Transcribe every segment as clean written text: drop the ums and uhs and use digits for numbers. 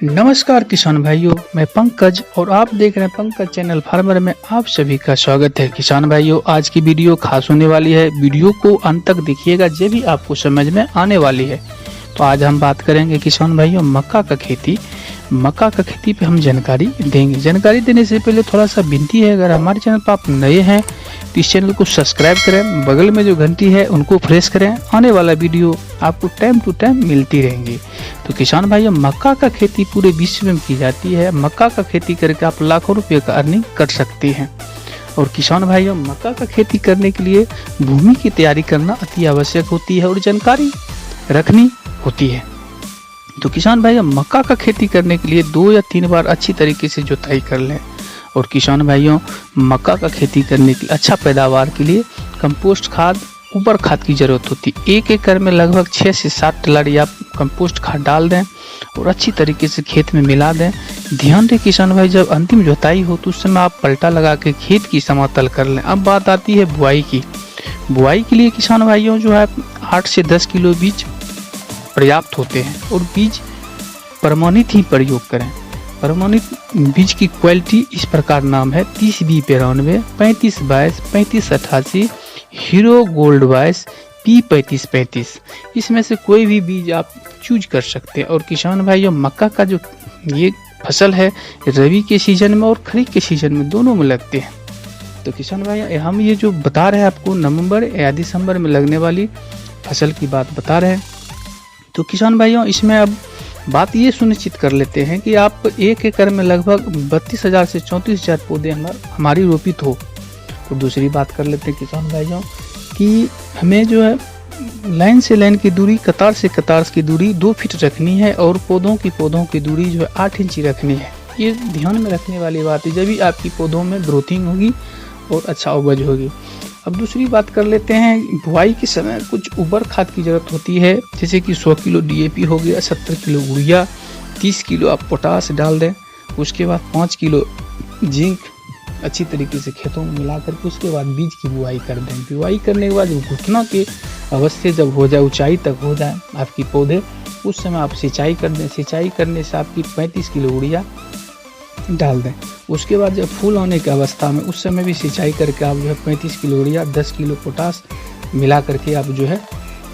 नमस्कार किसान भाइयों, मैं पंकज और आप देख रहे हैं पंकज चैनल फार्मर में आप सभी का स्वागत है। किसान भाइयों, आज की वीडियो खास होने वाली है। वीडियो को अंत तक देखिएगा, जो भी आपको समझ में आने वाली है। तो आज हम बात करेंगे किसान भाइयों मक्का का खेती पे हम जानकारी देंगे। जानकारी देने से पहले थोड़ा सा विनती है, अगर हमारे चैनल पर आप नए हैं तो इस चैनल को सब्सक्राइब करें, बगल में जो घंटी है उनको प्रेस करें। आने वाला वीडियो आपको टाइम टू टाइम मिलती रहेंगी। तो किसान भाइयों, मक्का का खेती पूरे विश्व में की जाती है। मक्का का खेती करके आप लाखों रुपये का अर्निंग कर सकते हैं। और किसान भाइयों, मक्का का खेती करने के लिए भूमि की तैयारी करना अति आवश्यक होती है और जानकारी रखनी होती है। तो किसान भाइयों, मक्का का खेती करने के लिए 2 या 3 बार अच्छी तरीके से जुताई कर लें। और किसान भाइयों, मक्का का खेती करने की अच्छा पैदावार के लिए कंपोस्ट खाद, ऊपर खाद की जरूरत होती है। 1 एकड़ में लगभग 6 से 7 टलाड़ी आप कंपोस्ट खाद डाल दें और अच्छी तरीके से खेत में मिला दें। ध्यान दें किसान भाई, जब अंतिम जुताई हो तो उस समय आप पलटा लगा के खेत की समतल कर लें। अब बात आती है बुआई की। बुआई के लिए किसान भाइयों जो है 8 से 10 किलो बीज पर्याप्त होते हैं और बीज प्रमाणित ही प्रयोग करें। प्रमाणित बीज की क्वालिटी इस प्रकार नाम है 30B93, 3522, 3588, hero gold vice, P3535। इसमें से कोई भी बीज आप चूज कर सकते हैं। और किसान भाइयों, मक्का का जो ये फसल है रबी के सीजन में और खरीफ के सीजन में दोनों में लगते हैं। तो किसान भाइयों, हम ये जो बता रहे हैं आपको नवंबर या दिसंबर में लगने वाली फसल की बात बता रहे हैं। तो किसान भाइयों, इसमें अब बात ये सुनिश्चित कर लेते हैं कि आप 1 एकड़ में लगभग 32,000 से 34,000 पौधे हमारी रोपित हो। तो दूसरी बात कर लेते हैं किसान भाइयों कि हमें जो है लाइन से लाइन की दूरी, कतार से कतार की दूरी 2 फीट रखनी है और पौधों की दूरी जो है 8 इंची रखनी है। ये ध्यान में रखने वाली बात है, जब भी आपकी पौधों में ग्रोथिंग होगी और अच्छा उपज होगी। अब दूसरी बात कर लेते हैं, बुआई के समय कुछ उबर खाद की ज़रूरत होती है, जैसे कि 100 किलो DAP हो गया, 70 किलो यूरिया, 30 किलो आप पोटास डाल दें। उसके बाद 5 किलो जिंक अच्छी तरीके से खेतों में मिला करके उसके बाद बीज की बुआई कर दें। बुआई करने के बाद घुटना के अवस्था जब हो जाए, ऊंचाई तक हो जाए आपकी पौधे, उस समय आप सिंचाई कर दें। सिंचाई करने से आपकी 35 किलो यूरिया डाल दें। उसके बाद जब फूल आने की अवस्था में उस समय भी सिंचाई करके आप जो है 35 किलो यूरिया, 10 किलो पोटास मिला करके आप जो है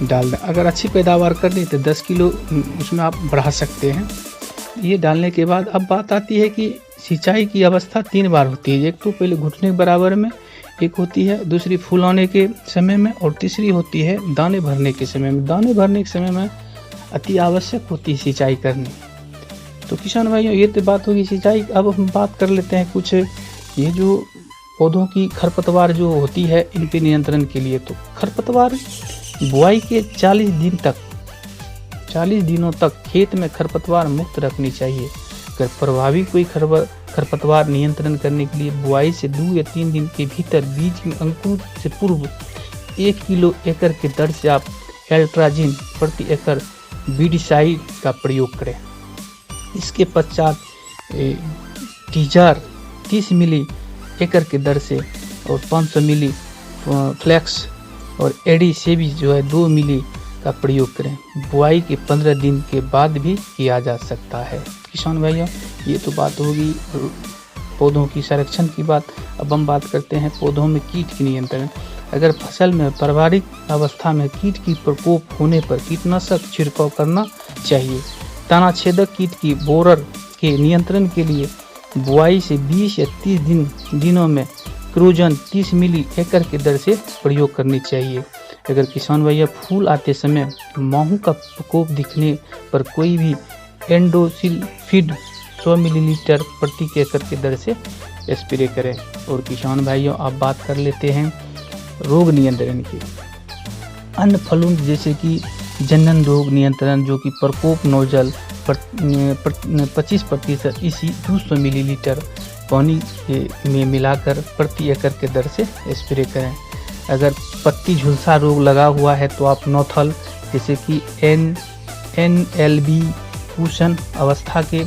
डाल दें। अगर अच्छी पैदावार कर दें तो 10 किलो उसमें आप बढ़ा सकते हैं। ये डालने के बाद अब बात आती है कि सिंचाई की अवस्था 3 बार होती है। एक तो पहले घुटने के बराबर में एक होती है, दूसरी फूल आने के समय में, और तीसरी होती है दाने भरने के समय में। दाने भरने के समय में अति आवश्यक होती है सिंचाई करनी। तो किसान भाइयों, ये तो बात होगी सिंचाई। अब हम बात कर लेते हैं कुछ ये जो पौधों की खरपतवार जो होती है इन पे नियंत्रण के लिए। तो खरपतवार बुआई के 40 दिनों तक खेत में खरपतवार मुक्त रखनी चाहिए। अगर प्रभावी कोई खरपतवार नियंत्रण करने के लिए बुआई से 2 या 3 दिन के भीतर बीज में अंकुर से पूर्व 1 किलो एकड़ के दर से आप एल्ट्राजिन प्रति एकड़ वीडीसाइड का प्रयोग करें। इसके पश्चात टीजर 30 मिली एकड़ के दर से और 500 मिली फ्लेक्स और एडी से भी जो है 2 मिली का प्रयोग करें। बुआई के 15 दिन के बाद भी किया जा सकता है। किसान भाइयों, ये तो बात होगी पौधों की संरक्षण की बात। अब हम बात करते हैं पौधों में कीट की नियंत्रण। अगर फसल में पारिवारिक अवस्था में कीट की प्रकोप होने पर कीटनाशक छिड़काव करना चाहिए। तना छेदक कीट की बोरर के नियंत्रण के लिए बुआई से 20 या 30 दिनों में क्रोजन 30 मिली एकड़ के दर से प्रयोग करनी चाहिए। अगर किसान भैया फूल आते समय माहू का प्रकोप दिखने पर कोई भी एंडोसिल्फिड 100 मिलीलीटर प्रति एकड़ के दर से स्प्रे करें। और किसान भाइयों, अब बात कर लेते हैं रोग नियंत्रण की। अन्य फलूंद जैसे कि जनन रोग नियंत्रण, जो कि प्रकोप नोजल 25% इसी 200 मिलीलीटर पानी में मिलाकर प्रति एकड़ के दर से स्प्रे करें। अगर पत्ती झुलसा रोग लगा हुआ है तो आप नोथल जैसे कि NLB पोषण अवस्था के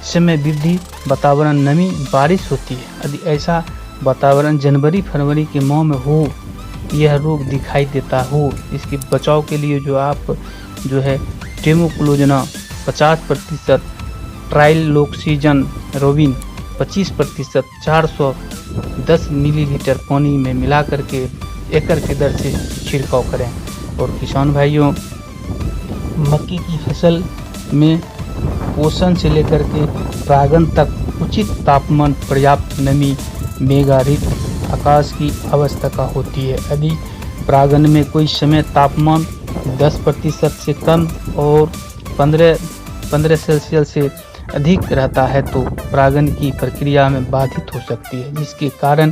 समय वृद्धि, वातावरण नमी, बारिश होती है। यदि ऐसा वातावरण जनवरी फरवरी के माह में हो, यह रोग दिखाई देता हो, इसके बचाव के लिए जो आप जो है टेमोक्लोजना 50% ट्राइलोक्सीजन रोबिन 25% 410 मिलीलीटर पानी में मिला करके एकड़ के दर से छिड़काव करें। और किसान भाइयों, मक्के की फसल में पोषण से लेकर के परागण तक उचित तापमान, पर्याप्त नमी, मेघारहित आकाश की आवश्यकता होती है। यदि परागण में कोई समय तापमान 10% से कम और 15 सेल्सियस से अधिक रहता है तो परागण की प्रक्रिया में बाधित हो सकती है, जिसके कारण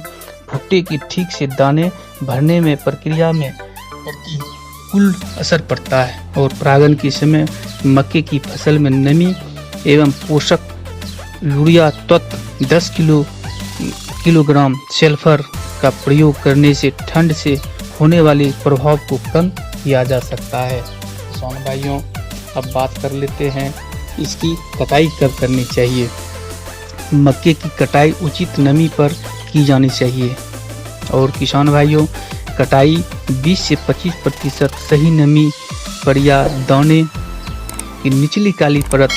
भुट्टे की ठीक से दाने भरने में प्रक्रिया में प्रतिकूल असर पड़ता है। और परागण के समय मक्के की फसल में नमी एवं पोषक यूरिया तत्व 10 किलोग्राम सल्फर का प्रयोग करने से ठंड से होने वाले प्रभाव को कम किया जा सकता है। किसान भाइयों, अब बात कर लेते हैं इसकी कटाई कब करनी चाहिए। मक्के की कटाई उचित नमी पर की जानी चाहिए। और किसान भाइयों, कटाई 20 से 25% सही नमी पर या दाने की निचली काली परत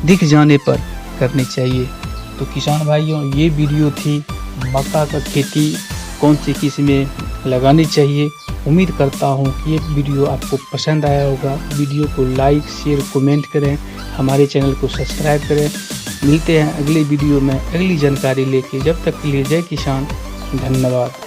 दिख जाने पर करनी चाहिए। तो किसान भाइयों, ये वीडियो थी मक्का का खेती कौन सी किस्में लगानी चाहिए। उम्मीद करता हूँ कि ये वीडियो आपको पसंद आया होगा। वीडियो को लाइक, शेयर, कमेंट करें, हमारे चैनल को सब्सक्राइब करें। मिलते हैं अगले वीडियो में अगली जानकारी लेके। जब तक के लिए जय किसान, धन्यवाद।